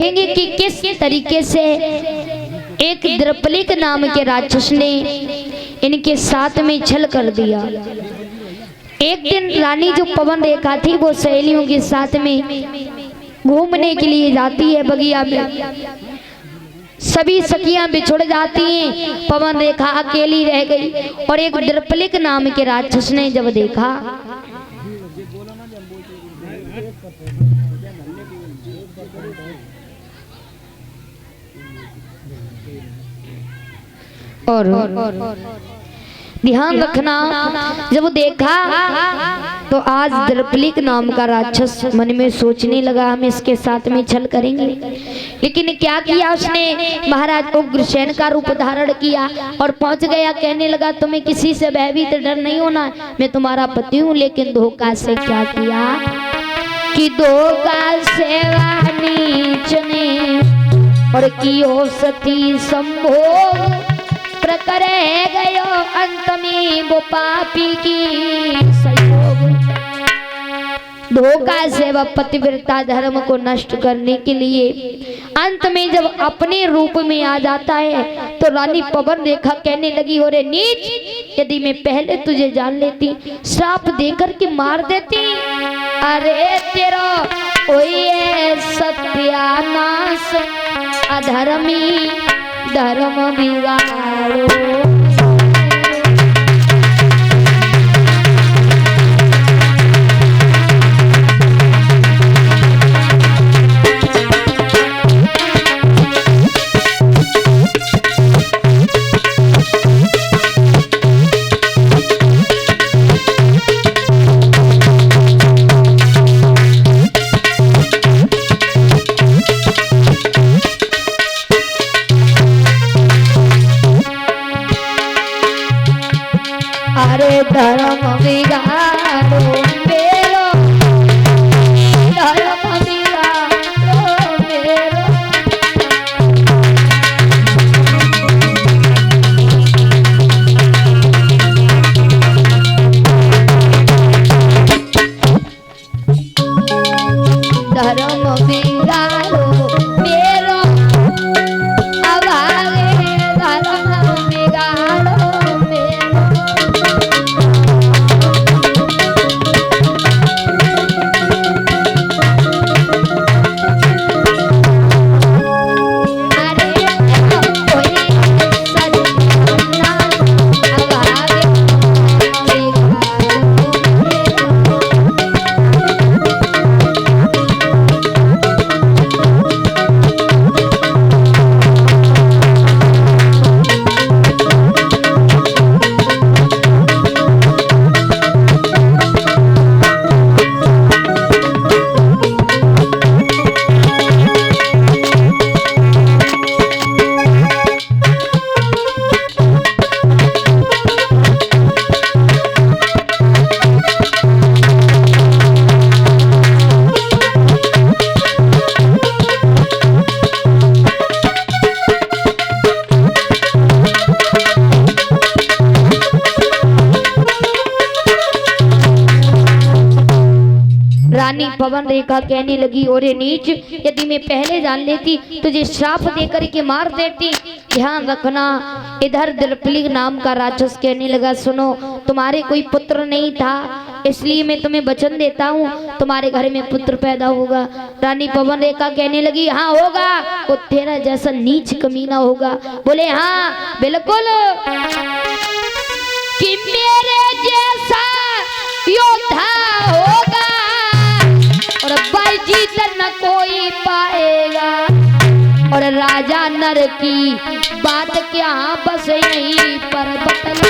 देखेंगे कि किस तरीके से एक द्रपलिक नाम के राक्षस ने इनके साथ में छल कर दिया। एक दिन रानी जो पवन रेखा थी वो सहेलियों के साथ में घूमने के लिए जाती है बगिया में। सभी सखियां बिछुड़ जाती हैं, पवन रेखा अकेली रह गई। और एक द्रपलिक नाम के राक्षस ने जब देखा और ध्यान रखना, जब देखा तो आज द्रपलिक नाम का राक्षस मन में सोचने लगा हम इसके साथ में छल करेंगे। लेकिन क्या किया उसने, महाराज उग्रसेन का रूप धारण किया और पहुंच गया। कहने लगा तुम्हें किसी से भयभीत डर नहीं होना, मैं तुम्हारा पति हूँ। लेकिन धोखा से क्या किया कि धोखा से नीच ने और कियो सती संभोग प्रकरे गयो अंत में वो पापी की संयोग। धोखा से वह पतिव्रता धर्म को नष्ट करने के लिए अंत में जब अपने रूप में आ जाता है तो रानी पवन रेखा कहने लगी हो रे नीच, यदि मैं पहले तुझे जान लेती श्राप देकर के मार देती। अरे तेरा ओए सत्यानाश अधर्मी धर्म बिगाड़ो। अरे धर्म बिगाड़ो मेरो, धर्म बिगाड़ो मेरो। धर्म बिगाड़ो मेरो, अभागे धर्म बिगाड़ो मेरो। रानी पवन रेखा कहने लगी ओरे नीच, यदि मैं पहले जान लेती तुझे श्राप देकर के मार देती। ध्यान रखना, इधर द्रपलिक नाम का राक्षस कहने लगा सुनो, तुम्हारे कोई पुत्र नहीं था इसलिए मैं तुम्हें वचन देता हूँ तुम्हारे घर में पुत्र पैदा होगा। रानी पवन रेखा कहने लगी हाँ होगा, वो तेरा जैसा नीच कमीना होगा। बोले हाँ बिल्कुल, कि मेरे जैसा योद्धा होगा और बलजीत न कोई पाएगा। और राजा नर की बात क्या बस यहीं पर बतला।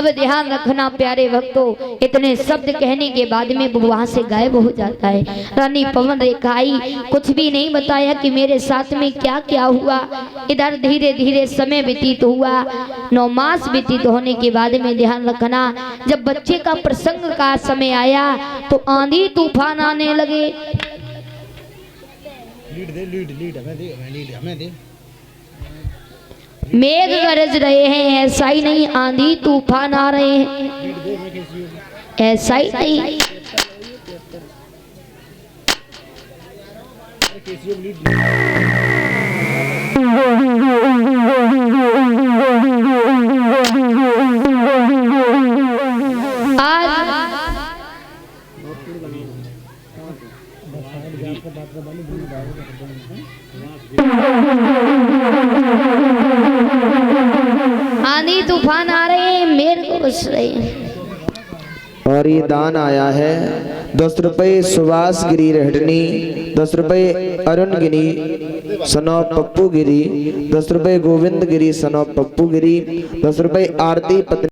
अब ध्यान रखना प्यारे भक्तों, इतने शब्द कहने के बाद में वो वहां से गायब हो जाता है। रानी पवन रेखा आई, कुछ भी नहीं बताया कि मेरे साथ में क्या क्या हुआ। इधर धीरे धीरे समय व्यतीत हुआ, 9 मास व्यतीत होने के बाद में ध्यान रखना, जब बच्चे का प्रसंग का समय आया तो आंधी तूफान आने लगे। मेघ गरज रहे हैं, ऐसा ही नहीं आंधी तूफान आ रहे हैं, ऐसा ही नहीं। आंधी तूफान आ रहे हैं, मेरे को बस रहे हैं। और ये दान आया है 10 रुपए सुभाष गिरी रेहडनी, 10 रुपए अरुण गिरी सनौ पप्पू गिरी, 10 रुपए गोविंद गिरी सनौ पप्पू गिरी, 10 रुपए आरती पत्नी